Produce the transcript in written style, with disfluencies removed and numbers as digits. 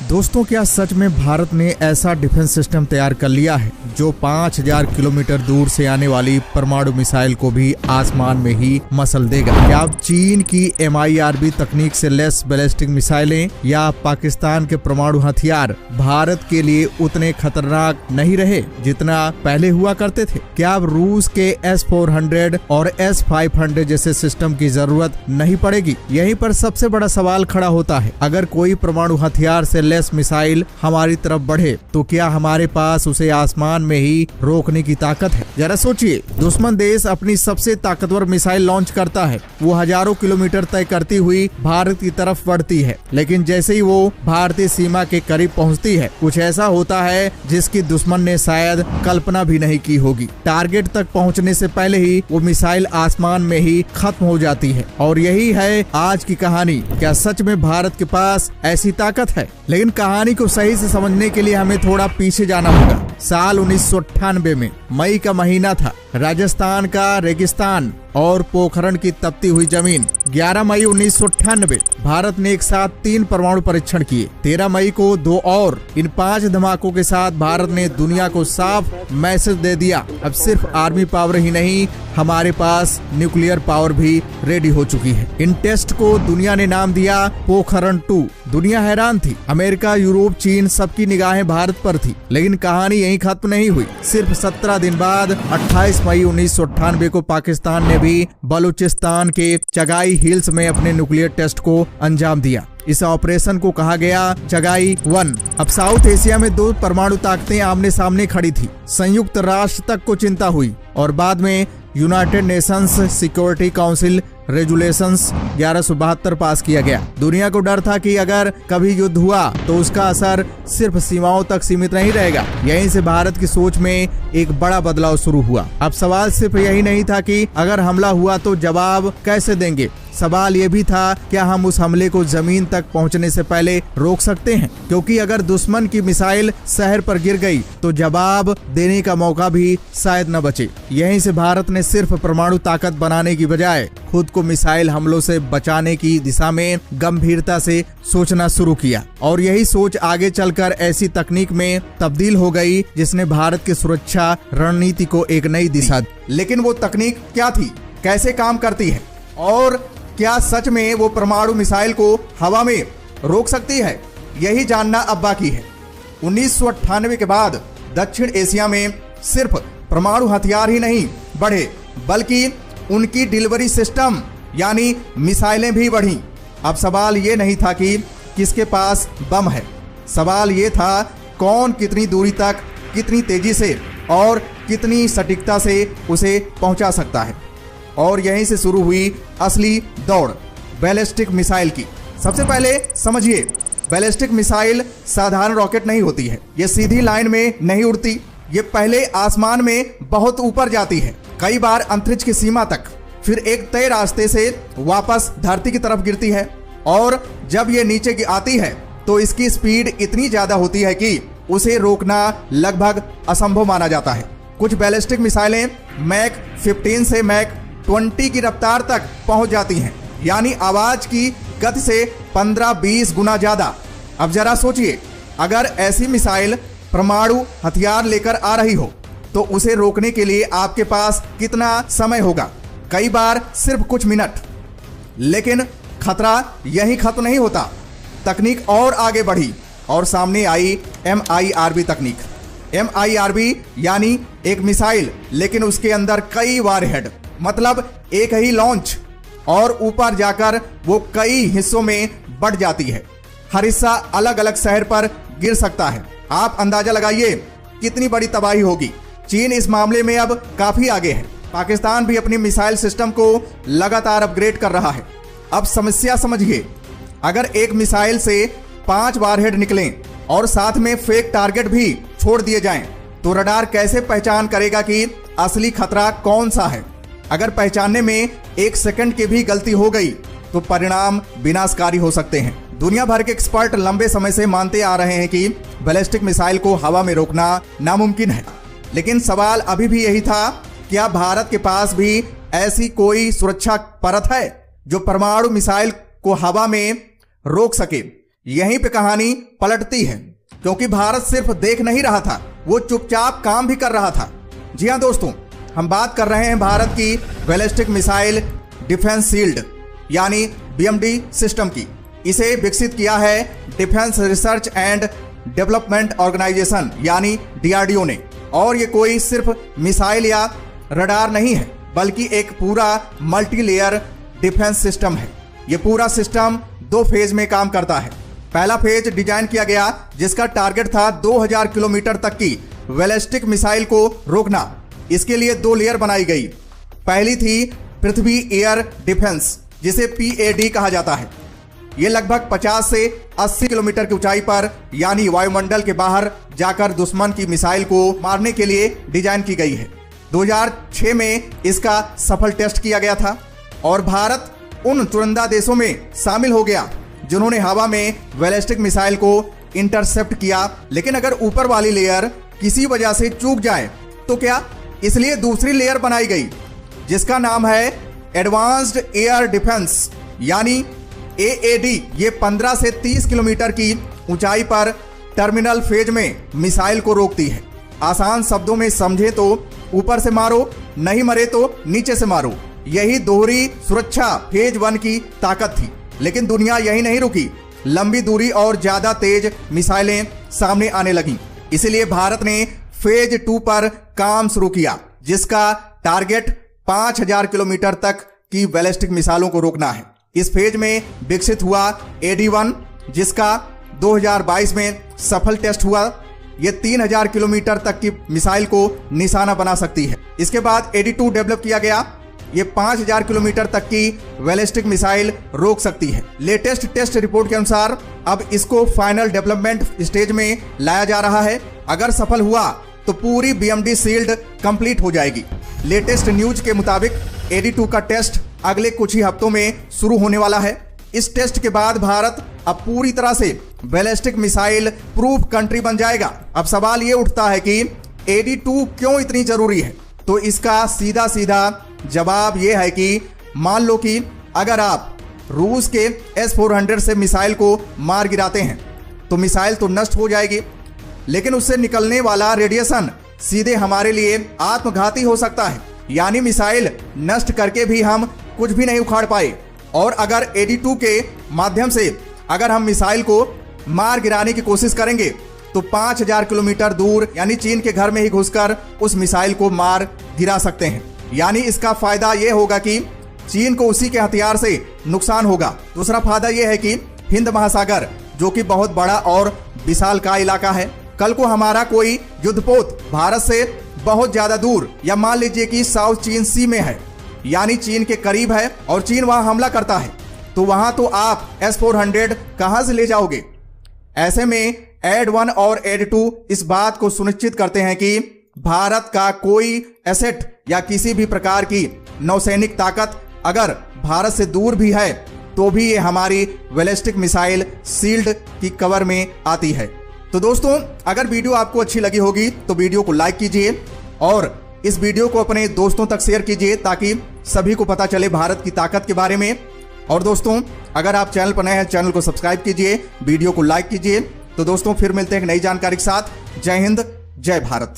दोस्तों, क्या सच में भारत ने ऐसा डिफेंस सिस्टम तैयार कर लिया है जो 5000 किलोमीटर दूर से आने वाली परमाणु मिसाइल को भी आसमान में ही मसल देगा? क्या अब चीन की MIRV तकनीक से लेस बैलिस्टिक मिसाइलें या पाकिस्तान के परमाणु हथियार भारत के लिए उतने खतरनाक नहीं रहे जितना पहले हुआ करते थे? क्या अब रूस के S-400 और S-500 जैसे सिस्टम की जरूरत नहीं पड़ेगी? यहीं पर सबसे बड़ा सवाल खड़ा होता है। अगर कोई परमाणु हथियार से लेस मिसाइल हमारी तरफ बढ़े तो क्या हमारे पास उसे आसमान में ही रोकने की ताकत है? जरा सोचिए, दुश्मन देश अपनी सबसे ताकतवर मिसाइल लॉन्च करता है, वो हजारों किलोमीटर तय करती हुई भारत की तरफ बढ़ती है, लेकिन जैसे ही वो भारतीय सीमा के करीब पहुंचती है, कुछ ऐसा होता है जिसकी दुश्मन ने शायद कल्पना भी नहीं की होगी। टारगेट तक पहुंचने से पहले ही वो मिसाइल आसमान में ही खत्म हो जाती है। और यही है आज की कहानी। क्या सच में भारत के पास ऐसी ताकत है? लेकिन कहानी को सही से समझने के लिए हमें थोड़ा पीछे जाना होगा। साल 1998 में मई का महीना था। राजस्थान का रेगिस्तान और पोखरण की तपती हुई जमीन। 11 मई 1998 भारत ने एक साथ 3 परमाणु परीक्षण किए। 13 मई को 2 और। इन 5 धमाकों के साथ भारत ने दुनिया को साफ मैसेज दे दिया, अब सिर्फ आर्मी पावर ही नहीं, हमारे पास न्यूक्लियर पावर भी रेडी हो चुकी है। इन टेस्ट को दुनिया ने नाम दिया पोखरण 2। दुनिया हैरान थी। अमेरिका, यूरोप, चीन, सबकी निगाहें भारत पर थी। लेकिन कहानी यहीं खत्म नहीं हुई। सिर्फ 17 दिन बाद 28 मई 1998 को पाकिस्तान ने भी बलूचिस्तान के चगाई हिल्स में अपने न्यूक्लियर टेस्ट को अंजाम दिया। इस ऑपरेशन को कहा गया चगाई 1। अब साउथ एशिया में 2 परमाणु ताकतें आमने सामने खड़ी थी। संयुक्त राष्ट्र तक को चिंता हुई और बाद में यूनाइटेड नेशंस सिक्योरिटी काउंसिल रेजुलेशंस 1172 पास किया गया। दुनिया को डर था कि अगर कभी युद्ध हुआ तो उसका असर सिर्फ सीमाओं तक सीमित नहीं रहेगा। यहीं से भारत की सोच में एक बड़ा बदलाव शुरू हुआ। अब सवाल सिर्फ यही नहीं था कि अगर हमला हुआ तो जवाब कैसे देंगे। सवाल ये भी था, क्या हम उस हमले को जमीन तक पहुंचने से पहले रोक सकते हैं? क्योंकि अगर दुश्मन की मिसाइल शहर पर गिर गई तो जवाब देने का मौका भी शायद न बचे। यहीं से भारत ने सिर्फ परमाणु ताकत बनाने की बजाय खुद को मिसाइल हमलों से बचाने की दिशा में गंभीरता से सोचना शुरू किया। और यही सोच आगे चलकर ऐसी तकनीक में तब्दील हो गई जिसने भारत की सुरक्षा रणनीति को एक नई दिशा दी। लेकिन वो तकनीक क्या थी, कैसे काम करती है और क्या सच में वो परमाणु मिसाइल को हवा में रोक सकती है? यही जानना अब बाकी है। 1998 के बाद दक्षिण एशिया में सिर्फ परमाणु हथियार ही नहीं बढ़े, बल्कि उनकी डिलीवरी सिस्टम यानी मिसाइलें भी बढ़ी। अब सवाल ये नहीं था कि किसके पास बम है, सवाल ये था कौन कितनी दूरी तक, कितनी तेजी से और कितनी सटीकता से उसे पहुंचा सकता है। और यहीं से शुरू हुई असली दौड़ बैलिस्टिक मिसाइल की। सबसे पहले समझिए, बैलिस्टिक मिसाइल साधारण रॉकेट नहीं होती है। ये सीधी लाइन में नहीं उड़ती, ये पहले आसमान में बहुत ऊपर जाती है, कई बार अंतरिक्ष की सीमा तक, फिर एक तय रास्ते से वापस धरती की तरफ गिरती है। और जब ये नीचे की आती है तो इसकी स्पीड इतनी ज्यादा होती है कि उसे रोकना लगभग असंभव माना जाता है। कुछ बैलिस्टिक मिसाइलें मैक 15 से मैक 20 की रफ्तार तक पहुंच जाती हैं, यानी आवाज की गति से 15-20 गुना ज्यादा। अब जरा सोचिए, अगर ऐसी मिसाइल परमाणु हथियार लेकर आ रही हो तो उसे रोकने के लिए आपके पास कितना समय होगा? कई बार सिर्फ कुछ मिनट। लेकिन खतरा यही खत्म नहीं होता। तकनीक और आगे बढ़ी और सामने आई MIRV तकनीक। MIRV यानी एक मिसाइल, लेकिन उसके अंदर कई वारहेड, मतलब एक ही लॉन्च, और ऊपर जाकर वो कई हिस्सों में बढ़ जाती है। हर हिस्सा अलग अलग शहर पर गिर सकता है। आप अंदाजा लगाइए कितनी बड़ी तबाही होगी। चीन इस मामले में अब काफी आगे है। पाकिस्तान भी अपनी मिसाइल सिस्टम को लगातार अपग्रेड कर रहा है। अब समस्या समझिए, अगर एक मिसाइल से 5 वारहेड निकलें और साथ में फेक टारगेट भी छोड़ दिए जाएं, तो रडार कैसे पहचान करेगा कि असली खतरा कौन सा है? अगर पहचानने में 1 सेकंड की भी गलती हो गई तो परिणाम विनाशकारी हो सकते हैं। दुनिया भर के एक्सपर्ट लंबे समय से मानते आ रहे हैं कि बैलिस्टिक मिसाइल को हवा में रोकना नामुमकिन है। लेकिन सवाल अभी भी यही था, क्या भारत के पास भी ऐसी कोई सुरक्षा परत है जो परमाणु मिसाइल को हवा में रोक सके? यहीं पे कहानी पलटती है, क्योंकि भारत सिर्फ देख नहीं रहा था, वो चुपचाप काम भी कर रहा था। जी हाँ दोस्तों, हम बात कर रहे हैं भारत की बैलिस्टिक मिसाइल डिफेंस शील्ड यानी BMD सिस्टम की। इसे विकसित किया है defence research and development organisation यानी DRDO ने। और ये कोई सिर्फ मिसाइल या रडार नहीं है, बल्कि एक पूरा मल्टी लेयर डिफेंस सिस्टम है। ये पूरा सिस्टम 2 फेज में काम करता है। पहला फेज डिजाइन किया गया जिसका टारगेट था 2000 किलोमीटर तक की बैलिस्टिक मिसाइल को रोकना। इसके लिए 2 लेयर बनाई गई। पहली थी पृथ्वी एयर डिफेंस, जिसे PAD कहा जाता है। ये लगभग 50 से 80 किलोमीटर की ऊंचाई पर यानी वायुमंडल के बाहर जाकर दुश्मन की मिसाइल को मारने के लिए डिजाइन की गई है। 2006 में इसका सफल टेस्ट किया गया था और भारत उन चुनिंदा देशों में शामिल हो गया जिन्होंने हवा में बैलिस्टिक मिसाइल को इंटरसेप्ट किया। लेकिन अगर ऊपर वाली लेयर किसी वजह से चूक जाए तो क्या, इसलिए दूसरी लेयर बनाई गई जिसका नाम है एडवांस्ड एयर डिफेंस यानी AAD। ये 15 से 30 किलोमीटर की ऊंचाई पर टर्मिनल फेज में मिसाइल को रोकती है। आसान शब्दों में समझे तो ऊपर से मारो, नहीं मरे तो नीचे से मारो। यही दोहरी सुरक्षा फेज 1 की ताकत थी। लेकिन दुनिया यही नहीं रुकी, लंबी दूरी और ज्यादा तेज मिसाइलें सामने आने लगीं। इसलिए भारत ने फेज 2 पर काम शुरू किया, जिसका टारगेट 5000 किलोमीटर तक की बैलिस्टिक मिसाइलों को रोकना है। इस फेज में विकसित हुआ AD1, जिसका 2022 में सफल टेस्ट हुआ। ये 3000 किलोमीटर तक की मिसाइल को निशाना बना सकती है। इसके बाद AD2 डेवलप किया गया। ये 5000 किलोमीटर तक की बैलिस्टिक मिसाइल रोक सकती है। लेटेस्ट टेस्ट रिपोर्ट के अनुसार अब इसको फाइनल डेवलपमेंट स्टेज में लाया जा रहा है। अगर सफल हुआ तो पूरी BMD शील्ड कंप्लीट हो जाएगी। लेटेस्ट न्यूज के मुताबिक AD2 का टेस्ट अगले कुछ ही हफ्तों में शुरू होने वाला है। इस टेस्ट के बाद भारत अब पूरी तरह से बैलिस्टिक मिसाइल प्रूफ कंट्री बन जाएगा। अब सवाल ये उठता है कि AD2 क्यों इतनी जरूरी है? तो इसका सीधा सीधा जवाब ये है कि मान लो कि अगर आप रूस के S-400 से मिसाइल को मार गिराते हैं तो मिसाइल तो नष्ट हो जाएगी, लेकिन उससे निकलने वाला रेडिएशन सीधे हमारे लिए आत्मघाती हो सकता है। यानी मिसाइल नष्ट करके भी हम कुछ भी नहीं उखाड़ पाए। और अगर AD2 के माध्यम से अगर हम मिसाइल को मार गिराने की कोशिश करेंगे तो 5000 किलोमीटर दूर यानी चीन के घर में ही घुसकर उस मिसाइल को मार गिरा सकते हैं। यानी इसका फायदा यह होगा कि चीन को उसी के हथियार से नुकसान होगा। दूसरा फायदा यह है कि हिंद महासागर, जो कि बहुत बड़ा और विशालकाय इलाका है, कल को हमारा कोई युद्धपोत भारत से बहुत ज्यादा दूर या मान लीजिए कि साउथ चीन सी में है, यानी चीन के करीब है और चीन वहां हमला करता है, तो वहां तो आप S-400 कहां से ले जाओगे? ऐसे में AD1 और AD2 इस बात को सुनिश्चित करते हैं कि भारत का कोई एसेट या किसी भी प्रकार की नौसैनिक ताकत अगर भारत से दूर भी है तो भी ये हमारी बैलिस्टिक मिसाइल शील्ड की कवर में आती है। तो दोस्तों, अगर वीडियो आपको अच्छी लगी होगी तो वीडियो को लाइक कीजिए और इस वीडियो को अपने दोस्तों तक शेयर कीजिए ताकि सभी को पता चले भारत की ताकत के बारे में। और दोस्तों, अगर आप चैनल पर नए हैं, चैनल को सब्सक्राइब कीजिए, वीडियो को लाइक कीजिए। तो दोस्तों, फिर मिलते हैं एक नई जानकारी के साथ। जय हिंद, जय भारत।